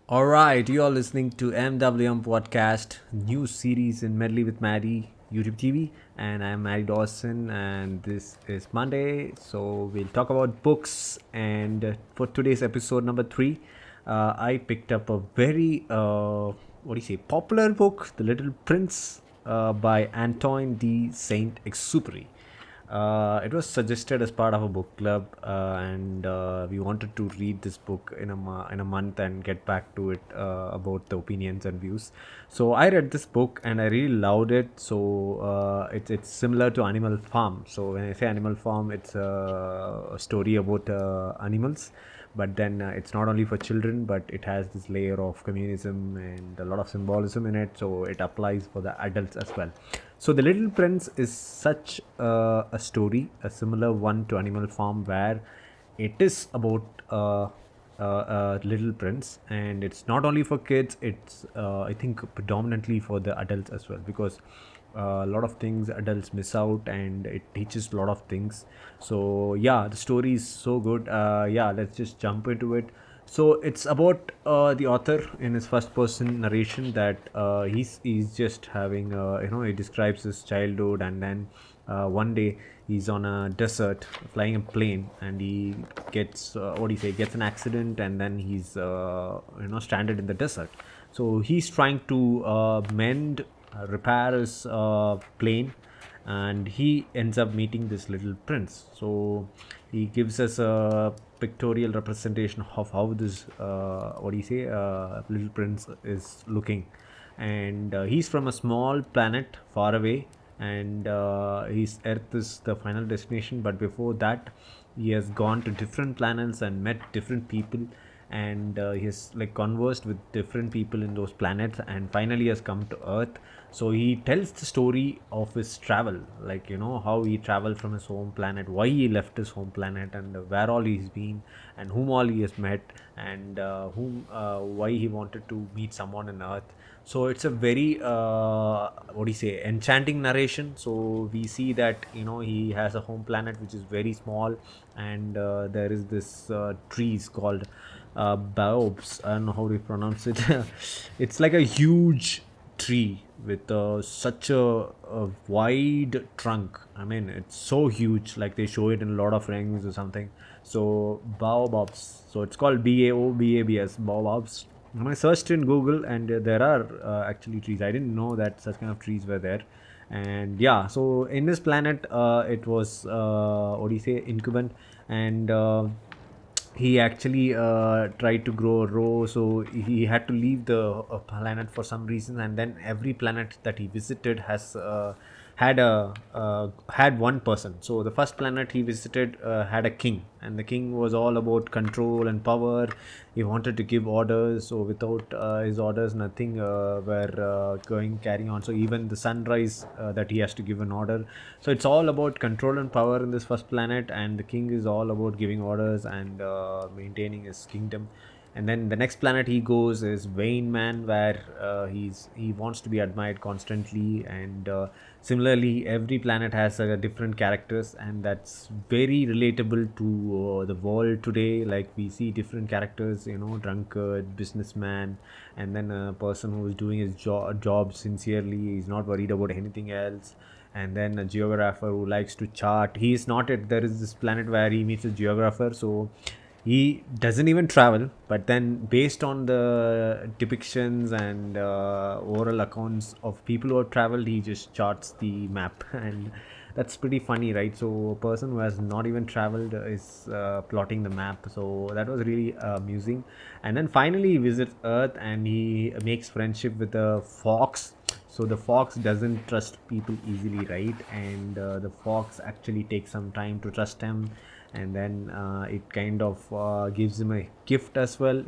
All right, you are listening to MWM podcast, new series in Medley with MaddiE YouTube TV, and I'm Maddie Dawson, and this is Monday, so we'll talk about books. And for today's episode number three, I picked up a very what do you say, popular book, The Little Prince, by Antoine de Saint-Exupéry. It was suggested as part of a book club, and we wanted to read this book in a month and get back to it about the opinions and views. So I read this book and I really loved it. So it's similar to Animal Farm. So when I say Animal Farm, it's a story about animals, but then it's not only for children, but it has this layer of communism and a lot of symbolism in it, so it applies for the adults as well. So the Little Prince is such a story, a similar one to Animal Farm, where it is about Little Prince, and it's not only for kids, it's I think predominantly for the adults as well, because a lot of things adults miss out, and it teaches a lot of things. So yeah, the story is so good. Yeah, let's just jump into it. So it's about the author in his first person narration that he's just having he describes his childhood, and then one day he's on a desert flying a plane, and he gets what do you say, gets an accident, and then he's stranded in the desert. So he's trying to mend repair his plane, and he ends up meeting this little prince. So he gives us a pictorial representation of how this little prince is looking. And he's from a small planet far away, and his earth is the final destination, but before that he has gone to different planets and met different people, and he has like conversed with different people in those planets, and finally has come to earth. So he tells the story of his travel, like how he traveled from his home planet, why he left his home planet, and where all he's been, and whom all he has met, and whom why he wanted to meet someone on earth. So it's a very what do you say, enchanting narration. So we see that he has a home planet which is very small, and there is this trees called baobs. I don't know how to pronounce it. It's like a huge tree with such a wide trunk. I mean, it's so huge, like they show it in a lot of rings or something. So baobabs, so it's called baobs, baobabs. I searched in Google, and there are actually trees. I didn't know that such kind of trees were there. And yeah, so in this planet it was what do you say, incumbent, and he actually tried to grow a row, so he had to leave the planet for some reason. And then every planet that he visited has had one person. So the first planet he visited had a king, and the king was all about control and power. He wanted to give orders, so without his orders nothing were going carrying on. So even the sunrise that he has to give an order. So it's all about control and power in this first planet, and the king is all about giving orders and maintaining his kingdom. And then the next planet he goes is Vain Man, where he wants to be admired constantly. And similarly, every planet has different characters, and that's very relatable to the world today. Like we see different characters, drunkard, businessman, and then a person who is doing his job sincerely. He's not worried about anything else. And then a geographer who likes to chart. He's not at There is this planet where he meets a geographer, so he doesn't even travel, but then based on the depictions and oral accounts of people who have traveled, he just charts the map. And that's pretty funny, right? So a person who has not even traveled is plotting the map. So that was really amusing. And then finally he visits earth, and he makes friendship with a fox. So the fox doesn't trust people easily, right? And the fox actually takes some time to trust him, and then it kind of gives him a gift as well.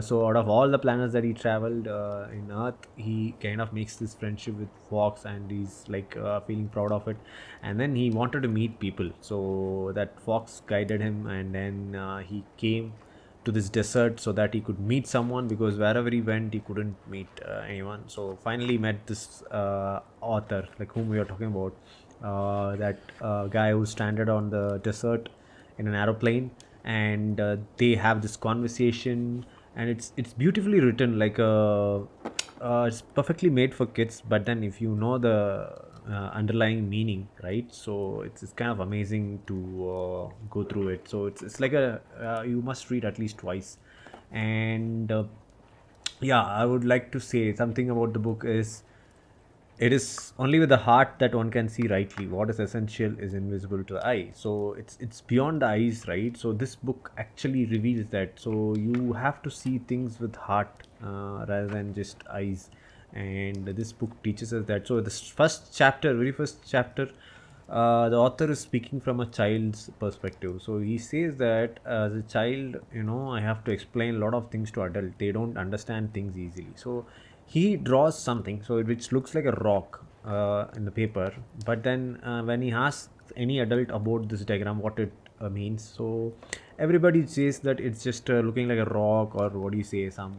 So out of all the planets that he traveled in earth, he kind of makes this friendship with fox, and he's like feeling proud of it. And then he wanted to meet people, so that fox guided him, and then he came to this desert so that he could meet someone, because wherever he went he couldn't meet anyone. So finally met this author, like whom we are talking about, that guy who stranded on the desert in an aeroplane. And they have this conversation, and it's beautifully written, like it's perfectly made for kids, but then if you know the underlying meaning, right? So it's kind of amazing to go through it. So it's like a you must read at least twice. And yeah, I would like to say something about the book is, it is only with the heart that one can see rightly. What is essential is invisible to the eye. So it's beyond the eyes, right? So this book actually reveals that. So you have to see things with heart rather than just eyes. And this book teaches us that. So this first chapter, very first chapter, the author is speaking from a child's perspective. So he says that as a child, I have to explain a lot of things to adult. They don't understand things easily. So he draws something so which looks like a rock in the paper, but then when he asks any adult about this diagram what it means, so everybody says that it's just looking like a rock, or what do you say, some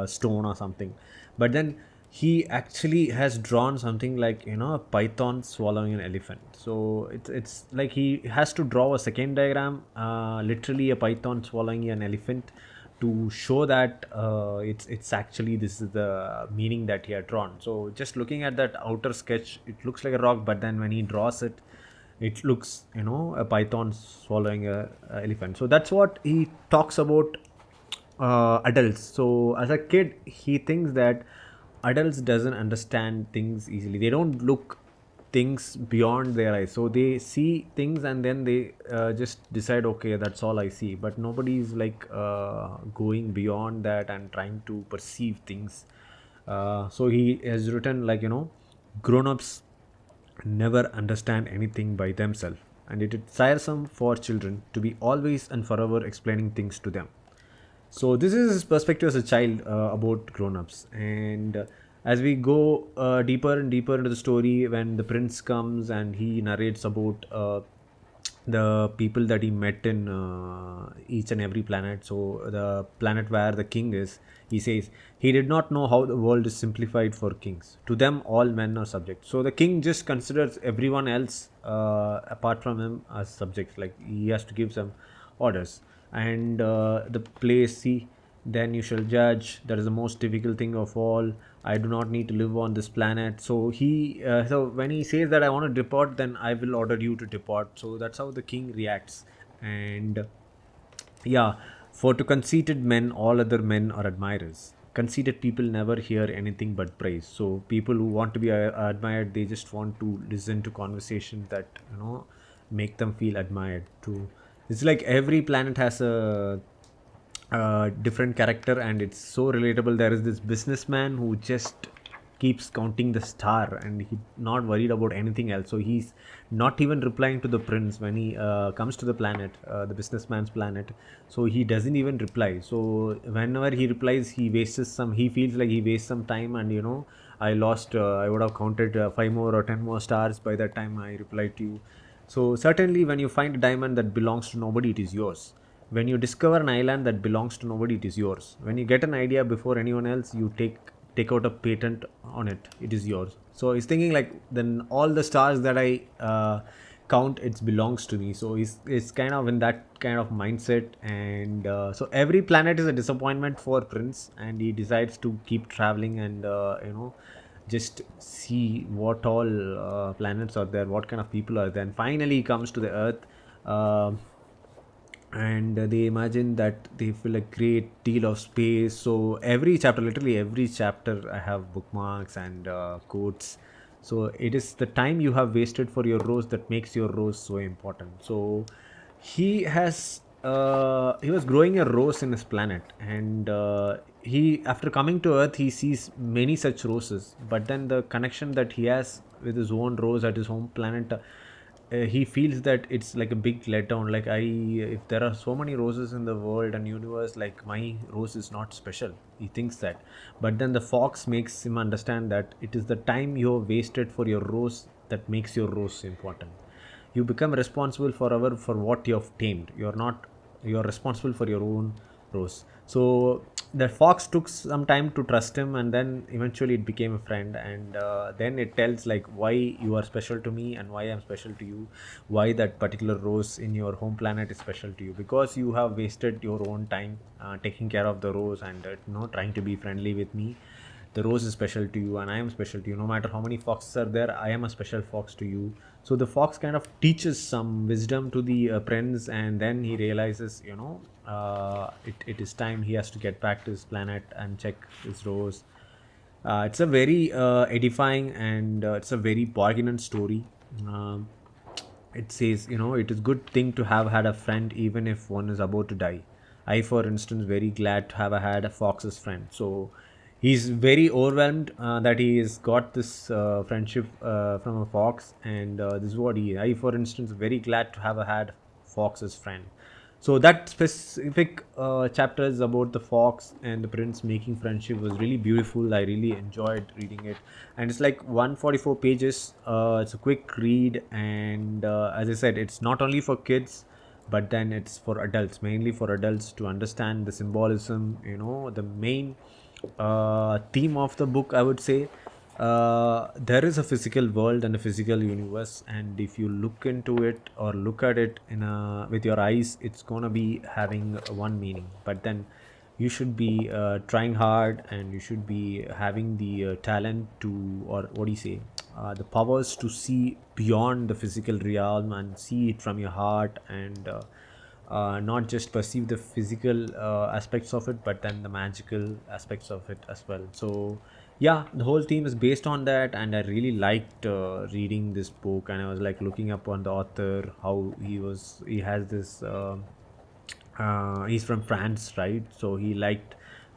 stone or something. But then he actually has drawn something like, a python swallowing an elephant. So it's like he has to draw a second diagram, literally a python swallowing an elephant, to show that it's actually, this is the meaning that he had drawn. So just looking at that outer sketch, it looks like a rock, but then when he draws it, it looks, a python swallowing a elephant. So that's what he talks about adults. So as a kid, he thinks that adults doesn't understand things easily. They don't look things beyond their eyes, so they see things and then they just decide, okay, that's all I see. But nobody is like going beyond that and trying to perceive things. So he has written, like, grown-ups never understand anything by themselves, and it is tiresome for children to be always and forever explaining things to them. So this is his perspective as a child about grown-ups. And as we go deeper and deeper into the story, when the prince comes and he narrates about the people that he met in each and every planet. So the planet where the king is, he says he did not know how the world is simplified for kings. To them all men are subjects. So the king just considers everyone else apart from him as subjects, like he has to give some orders. And the place, see, then you shall judge, that is the most difficult thing of all. I do not need to live on this planet. So so when he says that I want to depart, then I will order you to depart. So that's how the king reacts. And yeah, for to conceited men all other men are admirers. Conceited people never hear anything but praise. So people who want to be admired, they just want to listen to conversations that make them feel admired too. It's like every planet has a different character, and it's so relatable. There is this businessman who just keeps counting the star, and he's not worried about anything else. So he's not even replying to the prince when he comes to the planet, the businessman's planet. So he doesn't even reply. So whenever he replies, he feels like he wastes some time. And I would have counted 5 more or 10 more stars by that time I replied to you. So certainly when you find a diamond that belongs to nobody, it is yours. When you discover an island that belongs to nobody, it is yours. When you get an idea before anyone else, you take out a patent on it, it is yours. So he's thinking like, then all the stars that I count, it belongs to me. So he's kind of in that kind of mindset. And so every planet is a disappointment for prince, and he decides to keep traveling and just see what all planets are there, what kind of people are there. And finally he comes to the earth. And they imagine that they feel a great deal of space. So every chapter, literally every chapter, I have bookmarks and quotes. So it is the time you have wasted for your rose that makes your rose so important. So he was growing a rose in his planet. And he, after coming to earth, he sees many such roses. But then the connection that he has with his own rose at his home planet, he feels that it's like a big letdown. Like, if there are so many roses in the world and universe, like my rose is not special, he thinks that. But then the fox makes him understand that it is the time you have wasted for your rose that makes your rose important. You become responsible forever for what you have tamed. You're responsible for your own rose. So the fox took some time to trust him, and then eventually it became a friend. And then it tells like why you are special to me and why I'm special to you, why that particular rose in your home planet is special to you, because you have wasted your own time taking care of the rose and trying to be friendly with me. The rose is special to you and I am special to you. No matter how many foxes are there, I am a special fox to you. So the fox kind of teaches some wisdom to the prince, and then he realizes, it is time he has to get back to his planet and check his rose. It's a very edifying, and it's a very poignant story. um, it says, it is good thing to have had a friend even if one is about to die. I, for instance, very glad to have had a fox as friend. So he's very overwhelmed that he has got this friendship from a fox, and this is what I, for instance, very glad to have had fox as friend. So that specific chapter is about the fox and the prince making friendship was really beautiful. I really enjoyed reading it, and it's like 144 pages. It's a quick read, and as I said, it's not only for kids, but then it's for adults, mainly for adults to understand the symbolism. The main theme of the book, I would say, there is a physical world and a physical universe, and if you look into it or look at it with your eyes, it's gonna be having one meaning. But then you should be trying hard, and you should be having the talent to, or what do you say, the powers to see beyond the physical realm and see it from your heart, and not just perceive the physical aspects of it, but then the magical aspects of it as well. So yeah, the whole theme is based on that, and I really liked reading this book, and I was like looking up on the author, how he has this he's from France, right? So he liked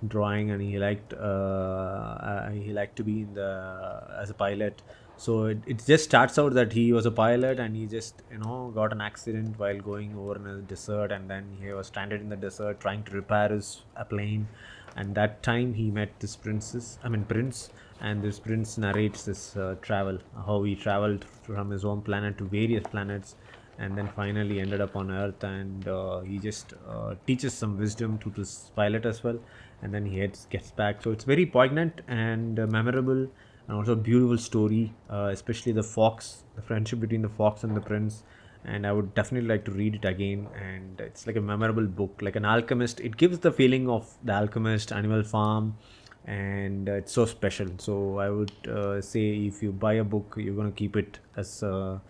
drawing, and he liked to be in the as a pilot. So it just starts out that he was a pilot, and he just got an accident while going over in a desert, and then he was stranded in the desert trying to repair his a plane. And that time he met this prince, and this prince narrates this travel, how he traveled from his home planet to various planets, and then finally ended up on earth. And he just teaches some wisdom to this pilot as well, and then gets back. So it's very poignant and memorable, and also a beautiful story, especially the friendship between the fox and the prince. And I would definitely like to read it again. And it's like a memorable book, like an alchemist. It gives the feeling of the alchemist, Animal Farm, and it's so special. So I would say, if you buy a book, you're going to keep it as a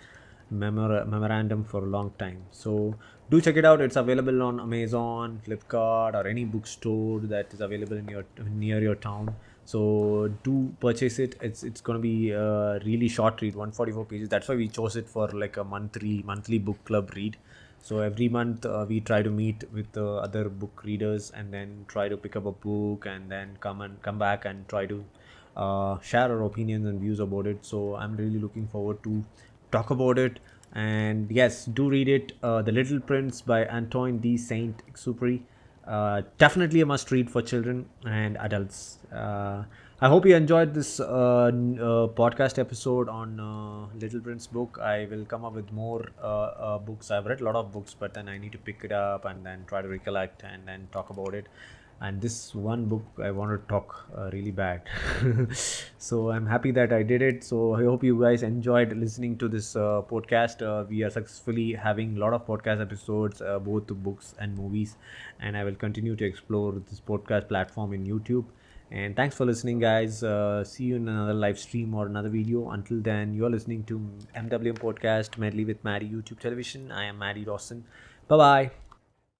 memorandum for a long time. So do check it out. It's available on Amazon, Flipkart, or any bookstore that is available in your near your town. So do purchase it. It's going to be a really short read, 144 pages. That's why we chose it for like a monthly book club read. So every month we try to meet with other book readers, and then try to pick up a book, and then come back and try to share our opinions and views about it. So I'm really looking forward to talk about it. And yes, do read it. The Little Prince by Antoine de Saint-Exupéry. Definitely a must read for children and adults. I hope you enjoyed this podcast episode on Little Prince book. I will come up with more books. I've read a lot of books, but then I need to pick it up and then try to recollect and then talk about it. And this one book I want to talk really bad. So I'm happy that I did it. So I hope you guys enjoyed listening to this podcast. We are successfully having a lot of podcast episodes, both books and movies, and I will continue to explore this podcast platform in YouTube. And thanks for listening, guys. See you in another live stream or another video. Until then, you're listening to MWM podcast, Medley with MaddiE YouTube television. I am MaddiE Dawson. Bye bye.